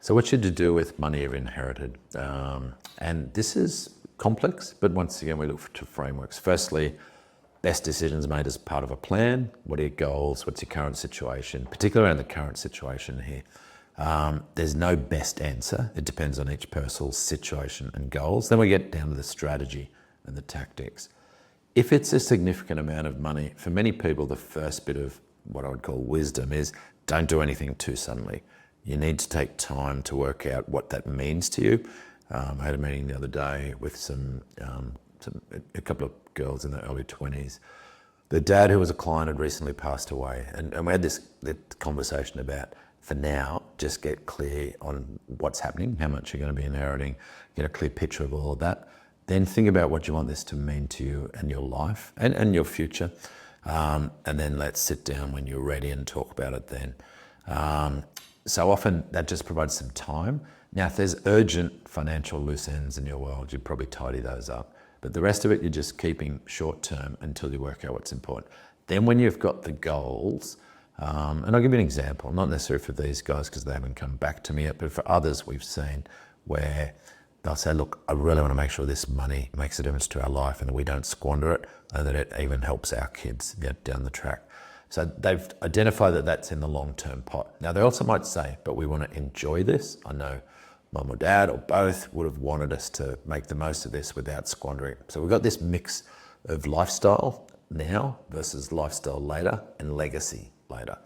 So what should you do with money you've inherited? And this is complex, but once again, we look to frameworks. Firstly, best decisions made as part of a plan. What are your goals? What's your current situation? Particularly around the current situation here. There's no best answer. It depends on each person's situation and goals. Then we get down to the strategy and the tactics. If it's a significant amount of money, for many people, the first bit of what I would call wisdom is don't do anything too suddenly. You need to take time to work out what that means to you. I had a meeting the other day with a couple of girls in their early 20s. The dad, who was a client, had recently passed away, and we had this conversation about, for now, just get clear on what's happening, how much you're going to be inheriting, get a clear picture of all of that. Then think about what you want this to mean to you and your life and your future. And then let's sit down when you're ready and talk about it then. So often that just provides some time. Now, if there's urgent financial loose ends in your world, you'd probably tidy those up. But the rest of it, you're just keeping short term until you work out what's important. Then when you've got the goals, and I'll give you an example, not necessarily for these guys because they haven't come back to me yet, but for others we've seen where they'll say, look, I really want to make sure this money makes a difference to our life and that we don't squander it and that it even helps our kids get down the track. So they've identified that that's in the long-term pot. Now they also might say, but we want to enjoy this. I know mum or dad or both would have wanted us to make the most of this without squandering. So we've got this mix of lifestyle now versus lifestyle later and legacy later.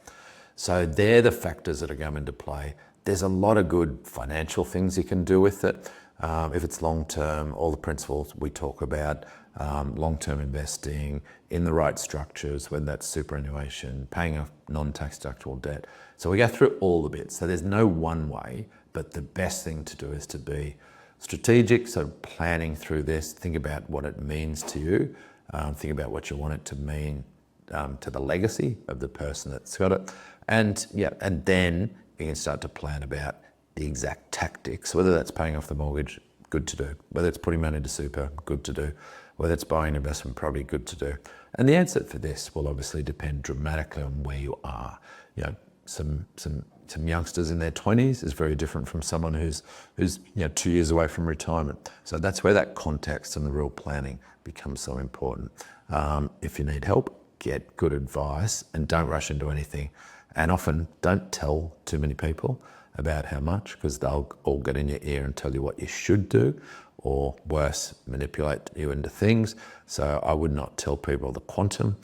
So they're the factors that are going into play. There's a lot of good financial things you can do with it. If it's long-term, all the principles we talk about, long-term investing in the right structures, whether that's superannuation, paying off non-tax deductible debt. So we go through all the bits. So there's no one way, but the best thing to do is to be strategic. So planning through this, think about what it means to you. Think about what you want it to mean to the legacy of the person that's got it. And then you can start to plan about the exact tactics, whether that's paying off the mortgage, good to do. Whether it's putting money into super, good to do. Whether it's buying investment property, good to do. And the answer for this will obviously depend dramatically on where you are. You know, some youngsters in their 20s is very different from someone who's 2 years away from retirement. So that's where that context and the real planning becomes so important. If you need help, get good advice and don't rush into anything. And often don't tell too many people about how much, because they'll all get in your ear and tell you what you should do, or worse, manipulate you into things. So I would not tell people the quantum.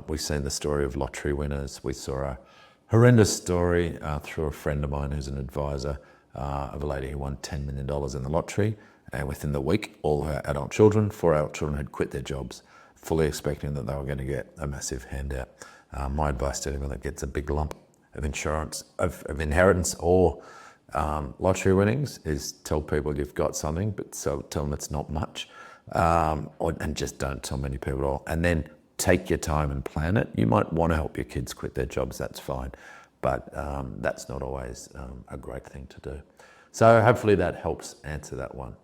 We've seen the story of lottery winners. We saw a horrendous story through a friend of mine who's an advisor of a lady who won $10 million in the lottery. And within the week, all her adult children, 4 adult children, had quit their jobs, fully expecting that they were going to get a massive handout. My advice to anyone that gets a big lump of insurance, of inheritance or lottery winnings is tell people you've got something, but so tell them it's not much, and just don't tell many people at all. And then take your time and plan it. You might want to help your kids quit their jobs, that's fine, but that's not always a great thing to do. So hopefully that helps answer that one.